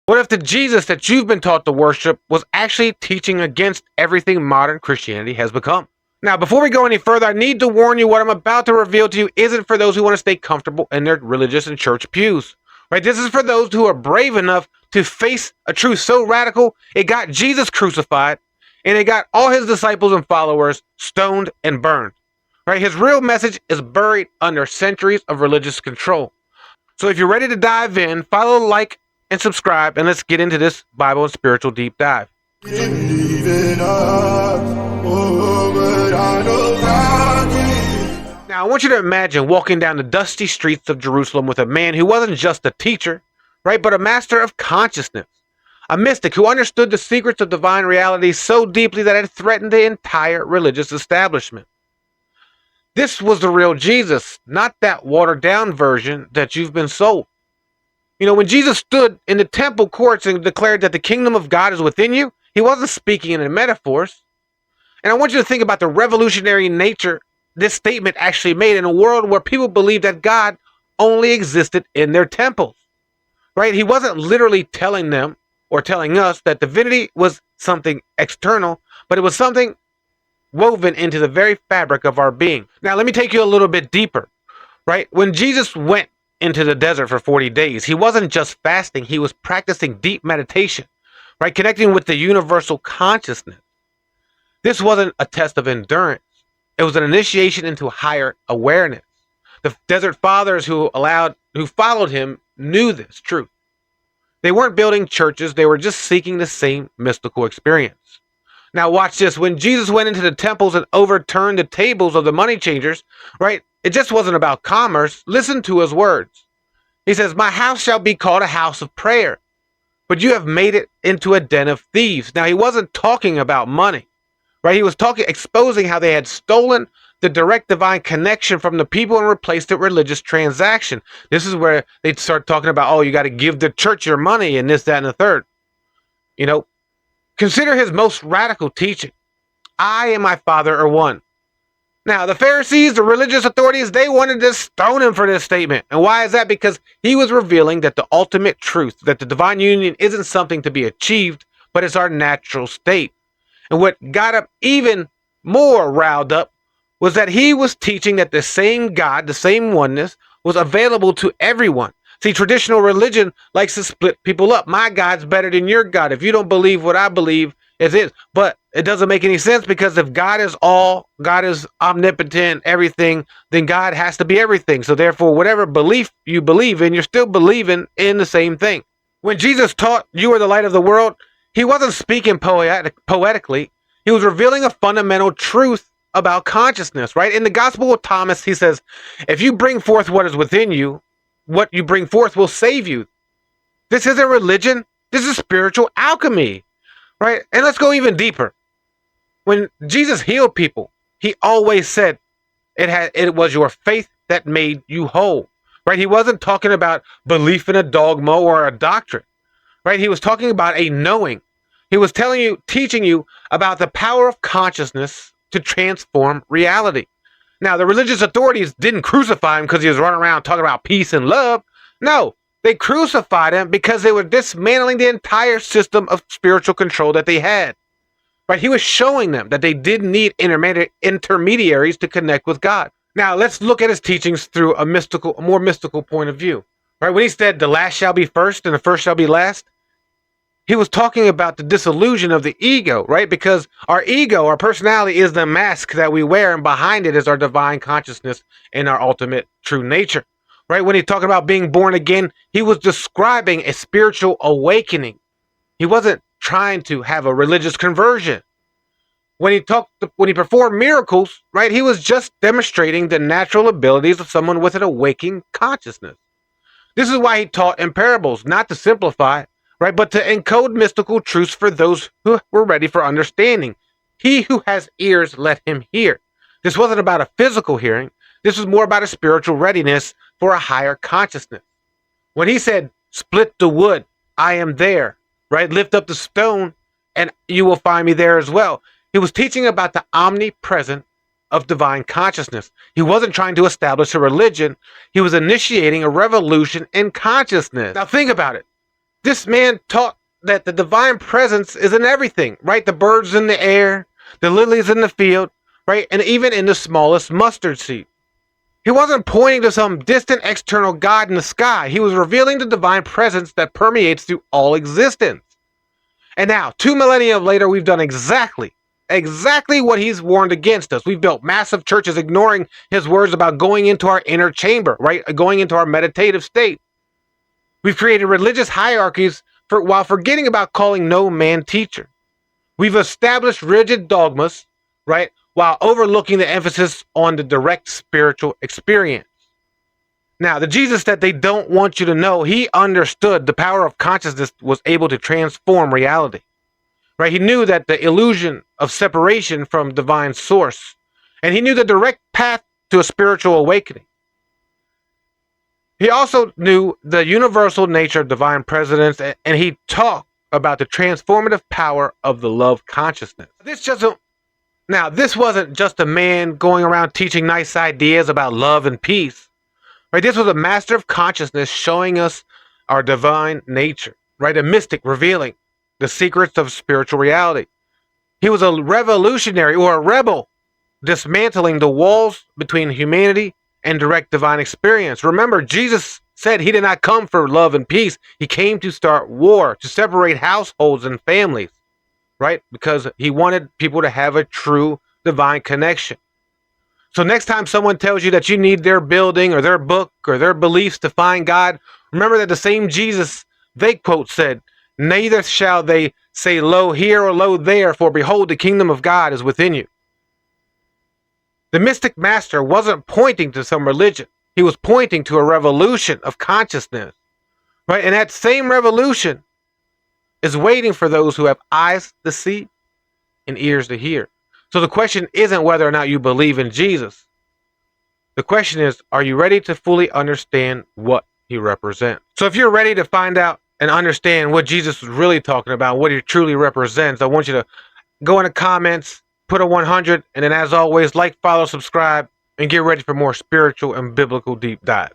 What if the Jesus that you've been taught to worship was actually teaching against everything modern Christianity has become? Now, before we go any further, I need to warn you what I'm about to reveal to you isn't for those who want to stay comfortable in their religious and church pews. Right? This is for those who are brave enough to face a truth so radical it got Jesus crucified and it got all his disciples and followers stoned and burned. Right? His real message is buried under centuries of religious control. So if you're ready to dive in, follow, like, and subscribe, and let's get into this Bible and spiritual deep dive. Now, I want you to imagine walking down the dusty streets of Jerusalem with a man who wasn't just a teacher, right, but a master of consciousness, a mystic who understood the secrets of divine reality so deeply that it threatened the entire religious establishment. This was the real Jesus, not that watered-down version that you've been sold. You know, when Jesus stood in the temple courts and declared that the kingdom of God is within you, he wasn't speaking in metaphors. And I want you to think about the revolutionary nature this statement actually made in a world where people believed that God only existed in their temples. Right? He wasn't literally telling them or telling us that divinity was something external, but it was something woven into the very fabric of our being. Now, let me take you a little bit deeper. Right? When Jesus went into the desert for 40 days, he wasn't just fasting, he was practicing deep meditation, right? Connecting with the universal consciousness. This wasn't a test of endurance. It was an initiation into higher awareness. The desert fathers who followed him knew this truth. They weren't building churches, they were just seeking the same mystical experience. Now watch this. When Jesus went into the temples and overturned the tables of the money changers, right? It just wasn't about commerce. Listen to his words. He says, "My house shall be called a house of prayer, but you have made it into a den of thieves." Now, he wasn't talking about money, right? He was exposing how they had stolen the direct divine connection from the people and replaced it with religious transaction. This is where they'd start talking about, oh, you got to give the church your money and this, that, and the third. You know, consider his most radical teaching. I and my Father are one. Now, the Pharisees, the religious authorities, they wanted to stone him for this statement. And why is that? Because he was revealing that the ultimate truth, that the divine union isn't something to be achieved, but it's our natural state. And what got him even more riled up was that he was teaching that the same God, the same oneness, was available to everyone. See, traditional religion likes to split people up. My God's better than your God. If you don't believe what I believe, it is. But it doesn't make any sense, because if God is all, God is omnipotent, everything, then God has to be everything. So therefore, whatever belief you believe in, you're still believing in the same thing. When Jesus taught you are the light of the world, he wasn't speaking poetically. He was revealing a fundamental truth about consciousness, right? In the Gospel of Thomas, he says, if you bring forth what is within you, what you bring forth will save you. This isn't religion. This is spiritual alchemy, right? And let's go even deeper. When Jesus healed people, he always said it was your faith that made you whole, right? He wasn't talking about belief in a dogma or a doctrine, right? He was talking about a knowing. He was teaching you about the power of consciousness to transform reality. Now, the religious authorities didn't crucify him because he was running around talking about peace and love. No, they crucified him because they were dismantling the entire system of spiritual control that they had. Right? He was showing them that they didn't need intermediaries to connect with God. Now, let's look at his teachings through a more mystical point of view. Right? When he said the last shall be first and the first shall be last, he was talking about the disillusion of the ego, right? Because our ego, our personality, is the mask that we wear, and behind it is our divine consciousness and our ultimate true nature, right? When he talked about being born again, he was describing a spiritual awakening. He wasn't trying to have a religious conversion. When he performed miracles, right, he was just demonstrating the natural abilities of someone with an awakened consciousness. This is why he taught in parables, not to simplify, right, but to encode mystical truths for those who were ready for understanding. He who has ears, let him hear. This wasn't about a physical hearing. This was more about a spiritual readiness for a higher consciousness. When he said, split the wood, I am there, right? Lift up the stone and you will find me there as well. He was teaching about the omnipresence of divine consciousness. He wasn't trying to establish a religion. He was initiating a revolution in consciousness. Now think about it. This man taught that the divine presence is in everything, right? The birds in the air, the lilies in the field, right? And even in the smallest mustard seed. He wasn't pointing to some distant external God in the sky. He was revealing the divine presence that permeates through all existence. And now, 2 millennia later, we've done exactly what he's warned against us. We've built massive churches ignoring his words about going into our inner chamber, right? Going into our meditative state. We've created religious hierarchies while forgetting about calling no man teacher. We've established rigid dogmas, right? While overlooking the emphasis on the direct spiritual experience. Now, the Jesus that they don't want you to know, he understood the power of consciousness was able to transform reality. Right? He knew that the illusion of separation from divine source, and he knew the direct path to a spiritual awakening. He also knew the universal nature of divine presence, and he talked about the transformative power of the love consciousness. This wasn't just a man going around teaching nice ideas about love and peace. Right? This was a master of consciousness showing us our divine nature. Right? A mystic revealing the secrets of spiritual reality. He was a revolutionary or a rebel, dismantling the walls between humanity and direct divine experience. Remember, Jesus said he did not come for love and peace. He came to start war, to separate households and families. Right? Because he wanted people to have a true divine connection. So next time someone tells you that you need their building or their book or their beliefs to find God, remember that the same Jesus they quote said, "Neither shall they say lo here or lo there, for behold, the kingdom of God is within you." The mystic master wasn't pointing to some religion. He was pointing to a revolution of consciousness. Right? And that same revolution is waiting for those who have eyes to see and ears to hear. So the question isn't whether or not you believe in Jesus. The question is, are you ready to fully understand what he represents? So if you're ready to find out and understand what Jesus was really talking about, what he truly represents, I want you to go in the comments, put a 100, and then as always, like, follow, subscribe, and get ready for more spiritual and biblical deep dives.